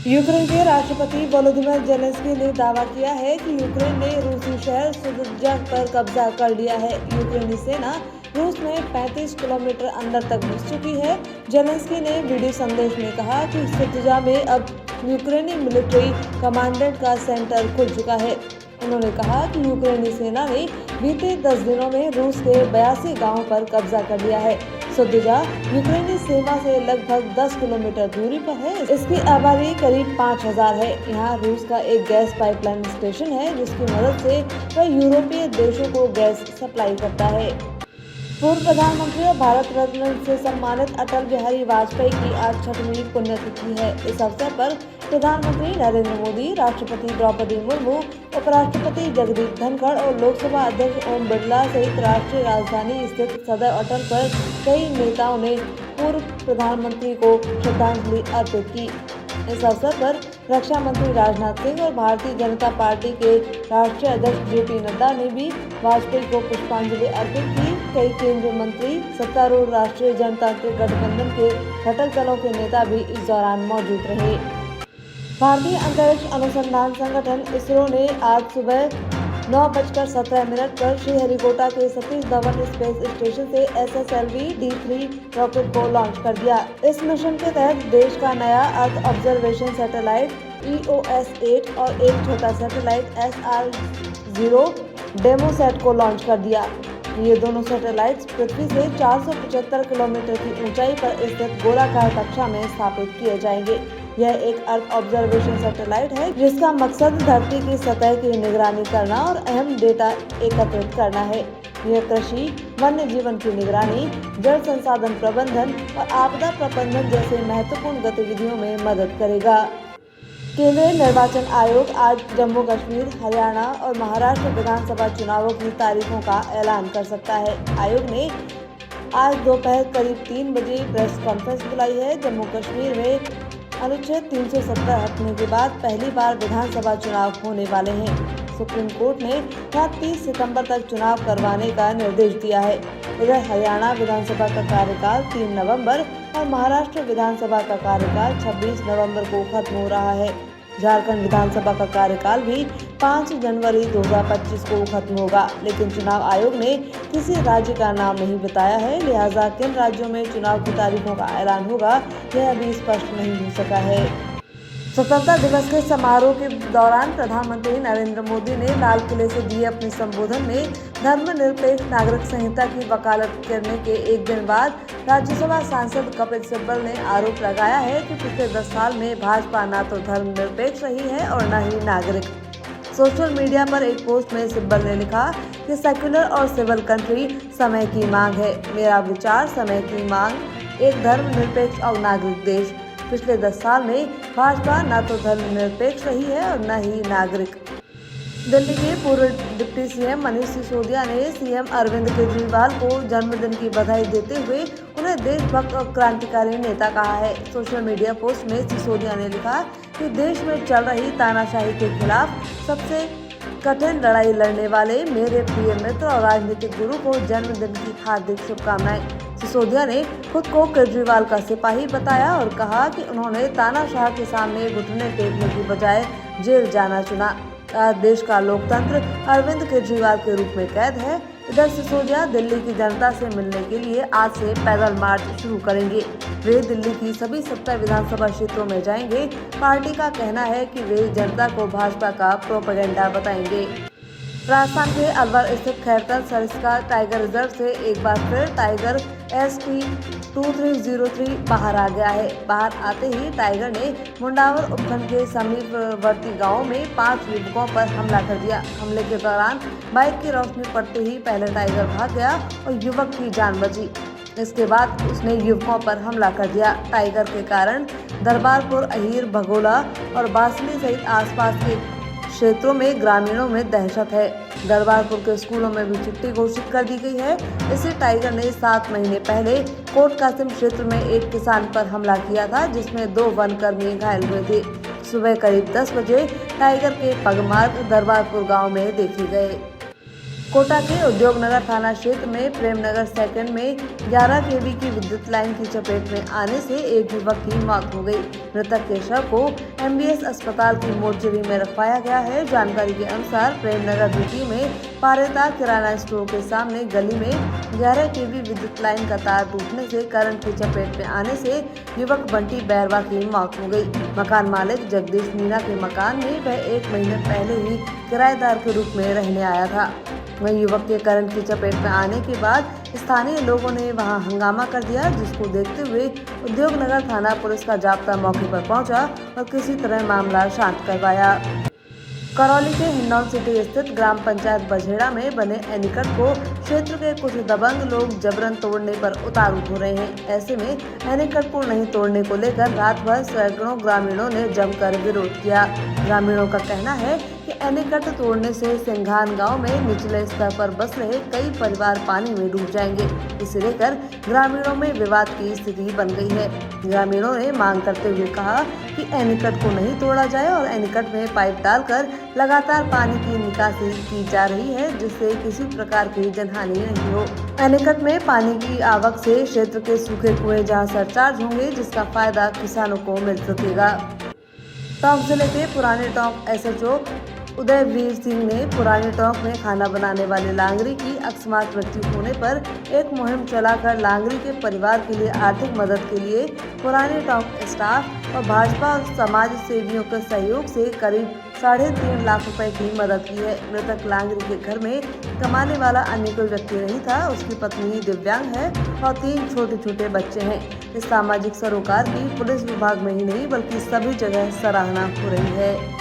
Ukraine के राष्ट्रपति Volodymyr Zelensky ने दावा किया है कि यूक्रेन ने रूसी शहर सुदुजा पर कब्जा कर लिया है। यूक्रेनी सेना रूस में 35 किलोमीटर अंदर तक घुस चुकी है। ज़ेलेंस्की ने वीडियो संदेश में कहा कि सुदुजा में अब यूक्रेनी मिलिट्री कमांडेंट का सेंटर खुल चुका है। उन्होंने कहा कि यूक्रेनी सेना ने बीते 10 दिनों में रूस के 82 गांवों पर कब्जा कर लिया है। सुदुजा यूक्रेनी सीमा से लगभग 10 किलोमीटर दूरी पर है। इसकी आबादी करीब 5000 है। यहाँ रूस का एक गैस पाइपलाइन स्टेशन है, जिसकी मदद से वह यूरोपीय देशों को गैस सप्लाई करता है। पूर्व प्रधानमंत्री और भारत रत्न से सम्मानित अटल बिहारी वाजपेयी की आज 6वीं पुण्यतिथि है। इस अवसर पर प्रधानमंत्री नरेंद्र मोदी, राष्ट्रपति द्रौपदी मुर्मू, उपराष्ट्रपति जगदीप धनखड़ और लोकसभा अध्यक्ष ओम बिरला सहित राष्ट्रीय राजधानी स्थित सदैव अटल पर कई नेताओं ने पूर्व प्रधानमंत्री को श्रद्धांजलि अर्पित की। इस अवसर पर रक्षा मंत्री राजनाथ सिंह और भारतीय जनता पार्टी के राष्ट्रीय अध्यक्ष जेपी नड्डा ने भी वाजपेयी को पुष्पांजलि अर्पित की। कई केंद्रीय मंत्री, सत्तारूढ़ राष्ट्रीय जनतांत्रिक गठबंधन के घटक दलों के नेता भी इस दौरान मौजूद रहे। भारतीय अंतरिक्ष अनुसंधान संगठन इसरो ने आज सुबह 9:17 पर श्रीहरिकोटा के सतीश धवन स्पेस स्टेशन से SSLV-D3 रॉकेट को लॉन्च कर दिया। इस मिशन के तहत देश का नया अर्थ ऑब्जर्वेशन सैटेलाइट EOS-8 और एक छोटा सैटेलाइट SR-0 डेमोसैट को लॉन्च कर दिया। ये दोनों सैटेलाइट्स पृथ्वी से 475 किलोमीटर की ऊंचाई पर स्थित गोलाकार कक्षा में स्थापित किए जाएंगे। यह एक अर्थ ऑब्जर्वेशन सैटेलाइट है, जिसका मकसद धरती की सतह की निगरानी करना और अहम डेटा एकत्रित करना है। यह कृषि, वन्य जीवन की निगरानी, जल संसाधन प्रबंधन और आपदा प्रबंधन जैसे महत्वपूर्ण गतिविधियों में मदद करेगा। केंद्रीय निर्वाचन आयोग आज जम्मू कश्मीर, हरियाणा और महाराष्ट्र विधानसभा चुनावों की तारीखों का ऐलान कर सकता है। आयोग ने आज दोपहर करीब 3 बजे प्रेस कॉन्फ्रेंस बुलाई है। जम्मू कश्मीर में अनुच्छेद 370 हटने के बाद पहली बार विधानसभा चुनाव होने वाले हैं। सुप्रीम कोर्ट ने यहाँ 30 सितंबर तक चुनाव करवाने का निर्देश दिया है। इधर हरियाणा विधानसभा का कार्यकाल 3 नवंबर और महाराष्ट्र विधानसभा का कार्यकाल 26 नवंबर को खत्म हो रहा है। झारखंड विधानसभा का कार्यकाल भी 5 जनवरी 2025 को खत्म होगा, लेकिन चुनाव आयोग ने किसी राज्य का नाम नहीं बताया है। लिहाजा किन राज्यों में चुनाव की तारीखों का ऐलान होगा, यह अभी स्पष्ट नहीं हो सका है। स्वतंत्रता दिवस के समारोह के दौरान प्रधानमंत्री नरेंद्र मोदी ने लाल किले से दिए अपने संबोधन में धर्मनिरपेक्ष नागरिक संहिता की वकालत करने के एक दिन बाद राज्यसभा सांसद कपिल सिब्बल ने आरोप लगाया है कि पिछले 10 साल में भाजपा न तो धर्मनिरपेक्ष रही है और न ही नागरिक। सोशल मीडिया पर एक पोस्ट में सिब्बल ने लिखा कि सेक्युलर और सिविल कंट्री समय की मांग है। मेरा विचार समय की मांग एक धर्मनिरपेक्ष और नागरिक देश। पिछले 10 साल में भाजपा न तो धर्मनिरपेक्ष रही है और न ही नागरिक। दिल्ली के पूर्व डिप्टी सीएम मनीष सिसोदिया ने सीएम अरविंद केजरीवाल को जन्मदिन की बधाई देते हुए उन्हें देशभक्त और क्रांतिकारी नेता कहा है। सोशल मीडिया पोस्ट में सिसोदिया ने लिखा कि देश में चल रही तानाशाही के खिलाफ सबसे कठिन लड़ाई लड़ने वाले मेरे प्रिय मित्र और राजनीतिक गुरु को जन्मदिन की हार्दिक शुभकामनाएं। सिसोदिया ने खुद को केजरीवाल का सिपाही बताया और कहा कि उन्होंने तानाशाह के सामने घुटने टेकने की बजाय जेल जाना चुना। देश का लोकतंत्र अरविंद केजरीवाल के रूप में कैद है। इधर सिसोदिया दिल्ली की जनता से मिलने के लिए आज से पैदल मार्च शुरू करेंगे। वे दिल्ली की सभी 17 विधानसभा क्षेत्रों में जाएंगे। पार्टी का कहना है कि वे जनता को भाजपा का प्रोपेगेंडा बताएंगे। राजस्थान के अलवर स्थित खैरतल सरिस्का टाइगर रिजर्व से एक बार फिर टाइगर ST-2303 बाहर आ गया है। बाहर आते ही टाइगर ने मुंडावर उपखंड के समीपवर्ती गांव में 5 युवकों पर हमला कर दिया। हमले के दौरान बाइक की रोशनी पड़ते ही पहले टाइगर भाग गया और युवक की जान बची। इसके बाद उसने युवकों पर हमला कर दिया। टाइगर के कारण दरबारपुर, अहीर, भगोला और बासली सहित आसपास के क्षेत्रों में ग्रामीणों में दहशत है। दरबारपुर के स्कूलों में भी छुट्टी घोषित कर दी गई है। इसी टाइगर ने 7 महीने पहले कोट कासिम क्षेत्र में एक किसान पर हमला किया था, जिसमें 2 वनकर्मी घायल हुए थे। सुबह करीब 10 बजे टाइगर के पगमार्क दरबारपुर गांव में देखे गए। कोटा के उद्योग नगर थाना क्षेत्र में प्रेमनगर सेकंड में 11 केवी की विद्युत लाइन की चपेट में आने से एक युवक की मौत हो गई। मृतक के शव को एमबीएस अस्पताल की मोर्चरी में रखवाया गया है। जानकारी के अनुसार प्रेमनगर ड्यूटी में पारेता किराना स्टोर के सामने गली में 11 केवी विद्युत लाइन का तार टूटने से करंट की चपेट में आने से युवक बंटी बैरवा की मौत हो गई। मकान मालिक जगदीश मीणा के मकान में वह 1 महीने पहले ही किराएदार के रूप में रहने आया था। वहीं युवक के करंट की चपेट में आने के बाद स्थानीय लोगों ने वहां हंगामा कर दिया, जिसको देखते हुए उद्योग नगर थाना पुलिस का जाब्ता मौके पर पहुंचा और किसी तरह मामला शांत करवाया। करौली के हिंडौन सिटी स्थित ग्राम पंचायत बझेड़ा में बने एनीकट को क्षेत्र के कुछ दबंग लोग जबरन तोड़ने पर उतारू हो रहे हैं। ऐसे में एनीकट को नहीं तोड़ने को लेकर रात भर सैकड़ों ग्रामीणों ने जमकर विरोध किया। ग्रामीणों का कहना है कि एनीकट तोड़ने से सिंघान गांव में निचले स्तर पर बस रहे कई परिवार पानी में डूब जाएंगे। इसे लेकर ग्रामीणों में विवाद की स्थिति बन गई है। ग्रामीणों ने मांग करते हुए कहा कि एनीकट को नहीं तोड़ा जाए और एनीकट में पाइप डालकर लगातार पानी की निकासी की जा रही है, जिससे किसी प्रकार की जनहानि नहीं हो। एनीकट में पानी की आवक से क्षेत्र के सूखे कुएं जहां सरचार्ज होंगे, जिसका फायदा किसानों को मिल सकेगा। टोंक जिले के पुराने टोंक एसएचओ उदयवीर सिंह ने पुराने टोंक में खाना बनाने वाले लांगरी की अकस्मात मृत्यु होने पर एक मुहिम चलाकर लांगरी के परिवार के लिए आर्थिक मदद के लिए पुराने टोंक स्टाफ और भाजपा और समाज सेवियों के सहयोग से करीब 3.5 लाख रुपए की मदद की है। मृतक लांगरी के घर में कमाने वाला अन्य कोई व्यक्ति नहीं था। उसकी पत्नी दिव्यांग है और 3 छोटे छोटे बच्चे हैं। इस सामाजिक सरोकार की पुलिस विभाग में ही नहीं बल्कि सभी जगह सराहना हो रही है।